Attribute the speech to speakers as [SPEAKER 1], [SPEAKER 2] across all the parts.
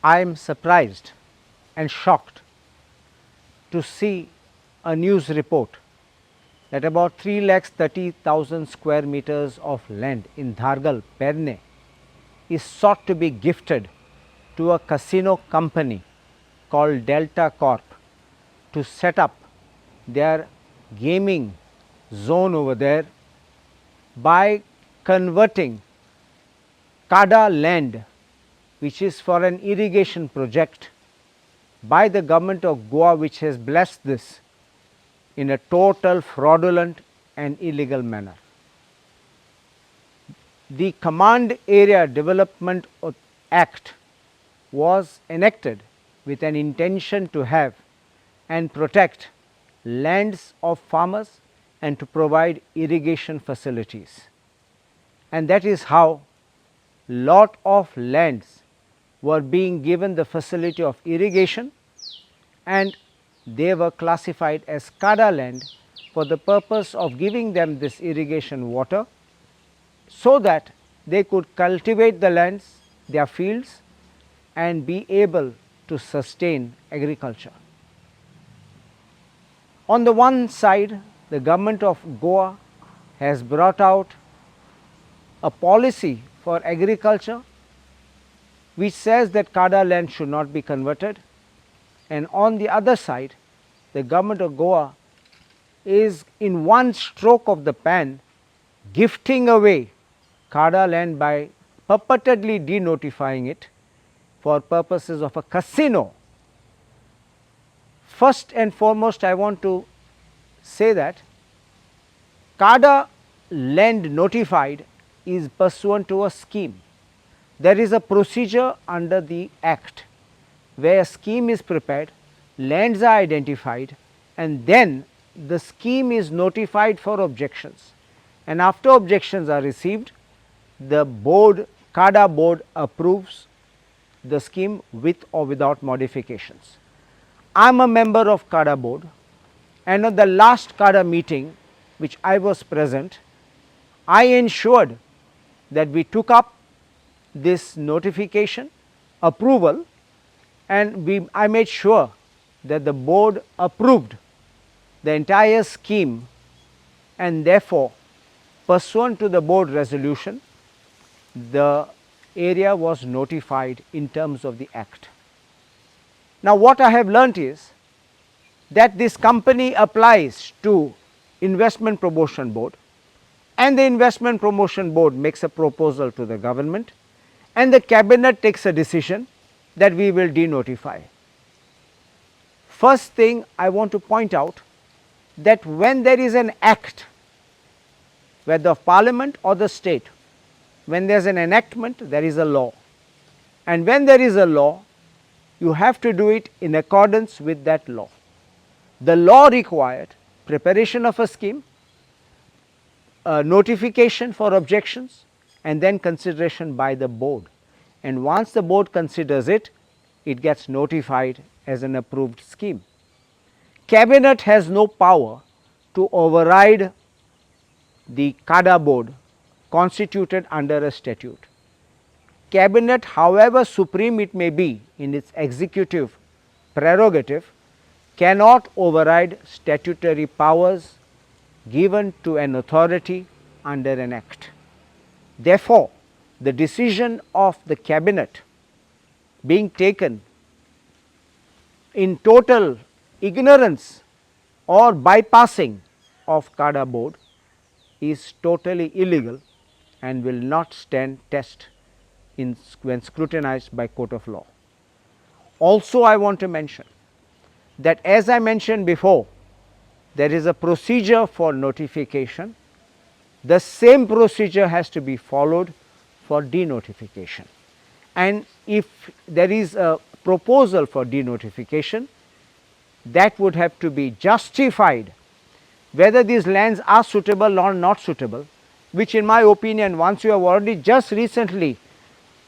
[SPEAKER 1] I am surprised and shocked to see a news report that about 3,30,000 square meters of land in Dhargal, Perne is sought to be gifted to a casino company called Delta Corp to set up their gaming zone over there by converting CADA land, which is for an irrigation project by the government of Goa, which has blessed this in a total fraudulent and illegal manner. The Command Area Development Act was enacted with an intention to have and protect lands of farmers and to provide irrigation facilities. And that is how lot of lands were being given the facility of irrigation, and they were classified as CADA land for the purpose of giving them this irrigation water, so that they could cultivate the lands, their fields, and be able to sustain agriculture. On the one side, the government of Goa has brought out a policy for agriculture which says that CADA land should not be converted, and on the other side, the government of Goa is in one stroke of the pen gifting away CADA land by purportedly denotifying it for purposes of a casino. First and foremost, I want to say that CADA land notified is pursuant to a scheme. There is a procedure under the Act where a scheme is prepared, lands are identified, and then the scheme is notified for objections, and after objections are received, the board, CADA board, approves the scheme with or without modifications. I am a member of CADA board, and at the last CADA meeting which I was present, I ensured that we took up this notification approval, and I made sure that the board approved the entire scheme, and therefore pursuant to the board resolution, the area was notified in terms of the Act. Now, what I have learnt is that this company applies to Investment Promotion Board, and the Investment Promotion Board makes a proposal to the government, and the cabinet takes a decision that we will denotify. First thing I want to point out, that when there is an act, whether of parliament or the state, when there is an enactment, there is a law, and when there is a law, you have to do it in accordance with that law. The law required preparation of a scheme, notification for objections, and then consideration by the board, and once the board considers it, it gets notified as an approved scheme. Cabinet has no power to override the CADA board constituted under a statute. Cabinet, however supreme it may be in its executive prerogative, cannot override statutory powers given to an authority under an act. Therefore, the decision of the cabinet being taken in total ignorance or bypassing of CADA board is totally illegal and will not stand test when scrutinized by court of law. Also, I want to mention that, as I mentioned before, there is a procedure for notification. The same procedure has to be followed for denotification, and if there is a proposal for denotification, that would have to be justified whether these lands are suitable or not suitable, which in my opinion, once you have already just recently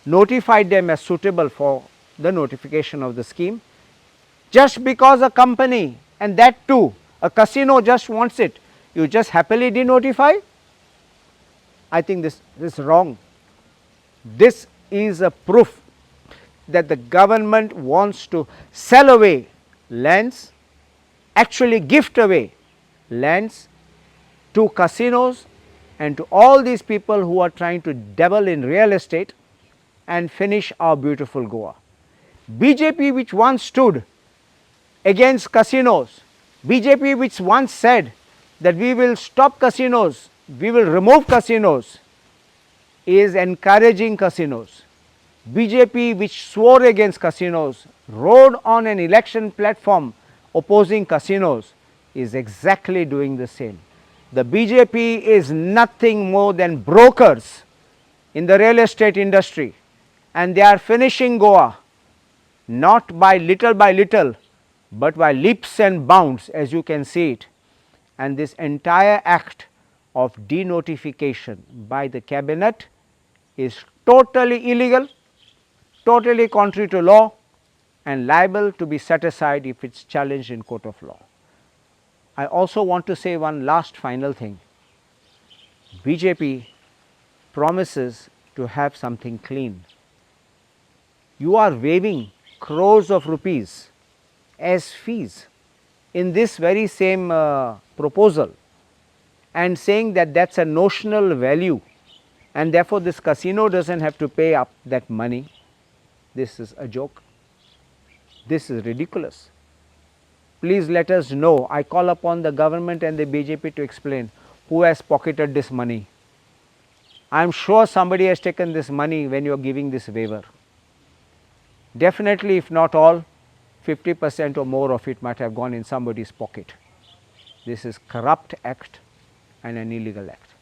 [SPEAKER 1] notified them as suitable for the notification of the scheme, just because a company, and that too a casino, just wants it, you just happily denotify? I think this is wrong. This is a proof that the government wants to sell away lands, actually gift away lands to casinos and to all these people who are trying to dabble in real estate and finish our beautiful Goa. BJP, which once stood against casinos, BJP which once said that we will stop casinos, we will remove casinos, is encouraging casinos. BJP which swore against casinos, rode on an election platform opposing casinos, is exactly doing the same. The BJP is nothing more than brokers in the real estate industry, and they are finishing Goa not by little, but by leaps and bounds, as you can see it. And this entire act of denotification by the cabinet is totally illegal, totally contrary to law, and liable to be set aside if it is challenged in court of law. I also want to say one last final thing. BJP promises to have something clean. You are waiving crores of rupees as fees in this very same proposal and saying that that is a notional value, and therefore, this casino does not have to pay up that money. This is a joke. This is ridiculous. Please let us know. I call upon the government and the BJP to explain who has pocketed this money. I am sure somebody has taken this money when you are giving this waiver. Definitely, if not all, 50% or more of it might have gone in somebody's pocket. This is corrupt act and an illegal act.